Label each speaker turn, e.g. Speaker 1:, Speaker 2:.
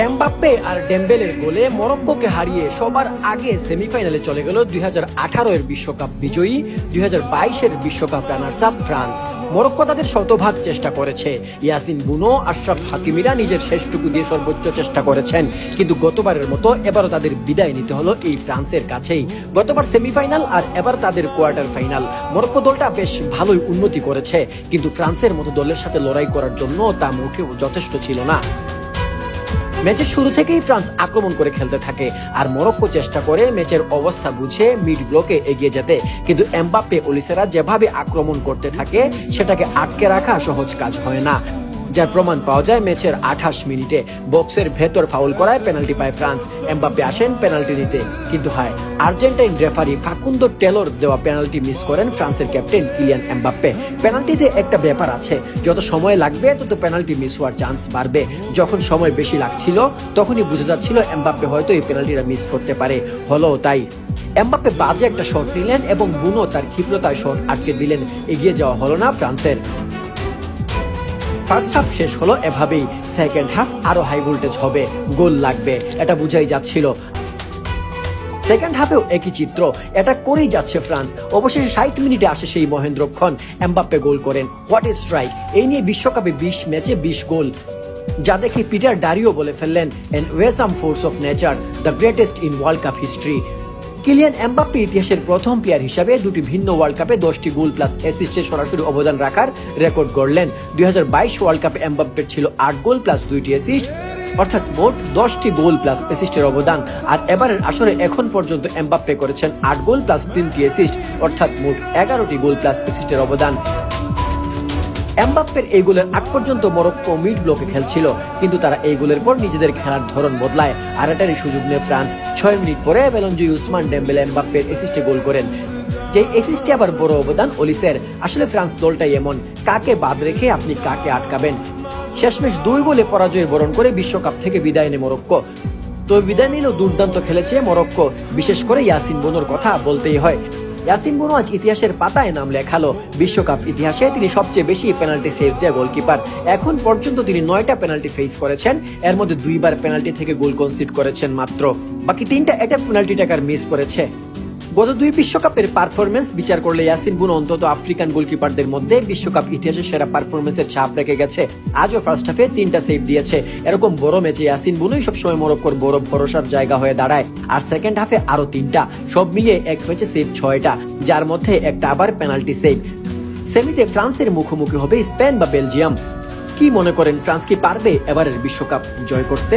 Speaker 1: Mbappe আর ডেম্বেলের গোলে মরক্কোকে হারিয়ে সবার আগে সেমিফাইনালে চলে গেল 2018 এর বিশ্বকাপ বিজয়ী 2022 এর বিশ্বকাপ রানার্স আপ ফ্রান্স। মরক্কো তাদের শতভাগ চেষ্টা করেছে। ইয়াসিন বুনো, আশরাফ হাকিমিরা নিজের শেষটুকু দিয়ে সর্বোচ্চ চেষ্টা করেছেন, কিন্তু গতবারের মতো এবারও তাদের বিদায় নিতে হলো এই ফ্রান্সের কাছেই। গতবার সেমিফাইনাল আর এবার তাদের কোয়ার্টার ফাইনাল। মরক্কো দলটা বেশ ভালোই উন্নতি করেছে, কিন্তু ফ্রান্সের মতো দলের সাথে লড়াই করার জন্য তা মোটেও যথেষ্ট ছিল না। ম্যাচের শুরু থেকেই ফ্রান্স আক্রমণ করে খেলতে থাকে, আর মরক্কো চেষ্টা করে ম্যাচের অবস্থা বুঝে মিড ব্লকে এগিয়ে যেতে, কিন্তু এমবাপ্পে ওলিসেরা যেভাবে আক্রমণ করতে থাকে সেটাকে আটকে রাখা সহজ কাজ হয় না, যার প্রমাণ পাওয়া যায় ম্যাচের 28 মিনিটে। বক্সের ভেতর ফাউল করায় পেনাল্টি পায় ফ্রান্স। এমবাপ্পে আসেন পেনাল্টি নিতে, কিন্তু হয় আর্জেন্টাইন রেফারি ফাকুন্দো টেলর দেওয়া পেনাল্টি মিস করেন ফ্রান্সের ক্যাপ্টেন কিলিয়ান এমবাপ্পে। পেনাল্টিতে একটা ব্যাপার আছে, যত সময় লাগবে তত পেনাল্টি মিস হওয়ার চান্স বাড়বে। যখন সময় বেশি লাগছিল তখনই বুঝে যাচ্ছিল এমবাপ্পে হয়তো এই পেনাল্টিটা মিস করতে পারে, হলো তাই। এমবাপ্পে বাজে একটা শট নিলেন এবং বুনো তার ক্ষিপ্রতায় শট আটকে দিলেন। এগিয়ে যাওয়া হলো না ফ্রান্সের। ফার্স্ট হাফ শেষ হলো এভাবেই। সেকেন্ড হাফ আরো হাই ভোল্টেজ হবে, গোল লাগবে, এটা বুঝাই যাচ্ছিল। সেকেন্ড হাফেও একই চিত্র, এটা করেই যাচ্ছে ফ্রান্স। অবশেষে 60 মিনিটে আসে সেই মহেন্দ্রক্ষণ, এমবাপ্পে গোল করেন। What a strike! এই নিয়ে বিশ্বকাপে 20 ম্যাচে 20 গোল, যা দেখে পিটার ডারিও বলে ফেললেন, an awesome force of nature, the greatest in world cup history. Kylian Mbappe ইতিহাসের প্রথম প্লেয়ার হিসাবে দুটি ভিন্ন ওয়ার্ল্ড কাপে 10টি গোল প্লাস অ্যাসিস্টে সরাসরি অবদান রাখার রেকর্ড গড়লেন। 2022 ওয়ার্ল্ড কাপে এমবাপ্পের ছিল 8 গোল প্লাস 2টি অ্যাসিস্ট, অর্থাৎ মোট 10টি গোল প্লাস অ্যাসিস্টের অবদান। আর এবারের আসরে এখন পর্যন্ত এমবাপ্পে করেছেন 8 গোল প্লাস 3টি অ্যাসিস্ট, অর্থাৎ মোট 11টি গোল প্লাস অ্যাসিস্টের অবদান। এমবাপ্পের এই গোলের আগ পর্যন্ত মরক্কো মিড ব্লকে খেলছিল, কিন্তু তারা এই গোলের পর নিজেদের খেলার ধরন বদলায়, আর এটারই সুযোগ নেয় ফ্রান্স। 6 মিনিট পরে বেলনজুই উসমান ডেম্বেলে এমবাপ্পের অ্যাসিস্টে গোল করেন, যে অ্যাসিস্টে আবার বড় অবদান ওলিসের। আসলে ফ্রান্স দলটাই এমন, কাকে বাদ রেখে আপনি কাকে আটকাবেন। শেষমেশ 2 গোলে পরাজয় বরণ করে বিশ্বকাপ থেকে বিদায় নেয় মরক্কো। তো বিদায় নিলেও দুর্দান্ত খেলেছে মরক্কো, বিশেষ করে ইয়াসিন বুনোর কথা বলতেই হয়। ইয়াসিন বুনো আজ ইতিহাসের পাতায় নাম লেখালো। বিশ্বকাপ ইতিহাসে তিনি সবচেয়ে বেশি পেনাল্টি সেভ দেয়া গোলকিপার। এখন পর্যন্ত তিনি 9টা পেনাল্টি ফেস করেছেন, এর মধ্যে 2বার পেনাল্টি থেকে গোল কনসিড করেছেন মাত্র, বাকি 3টা এটা পেনাল্টি টাকার মিস করেছে। গত 2 বিশ্বকাপের পারফরমেন্স বিচার করলে ইয়াসিন বুনো অন্তত আফ্রিকান গোলকিপারদের মধ্যে বিশ্বকাপ ইতিহাসে সেরা পারফরমেন্সের ছাপ রেখে গেছে। আজও ফার্স্ট হাফে 3টা সেভ দিয়েছে। এরকম বড় ম্যাচে ইয়াসিন বুনোই সবসময় মরক্কোর বড় ভরসার জায়গা হয়ে দাঁড়ায়। আর সেকেন্ড হাফে আরো 3টা, সব মিলিয়ে এক ম্যাচে সেভ 6টা, যার মধ্যে একটা আবার পেনাল্টি সেভ। সেমিতে ফ্রান্সের মুখোমুখি হবে স্পেন বা বেলজিয়াম। কি মনে করেন, ফ্রান্স কি পারবে এবারের বিশ্বকাপ জয় করতে?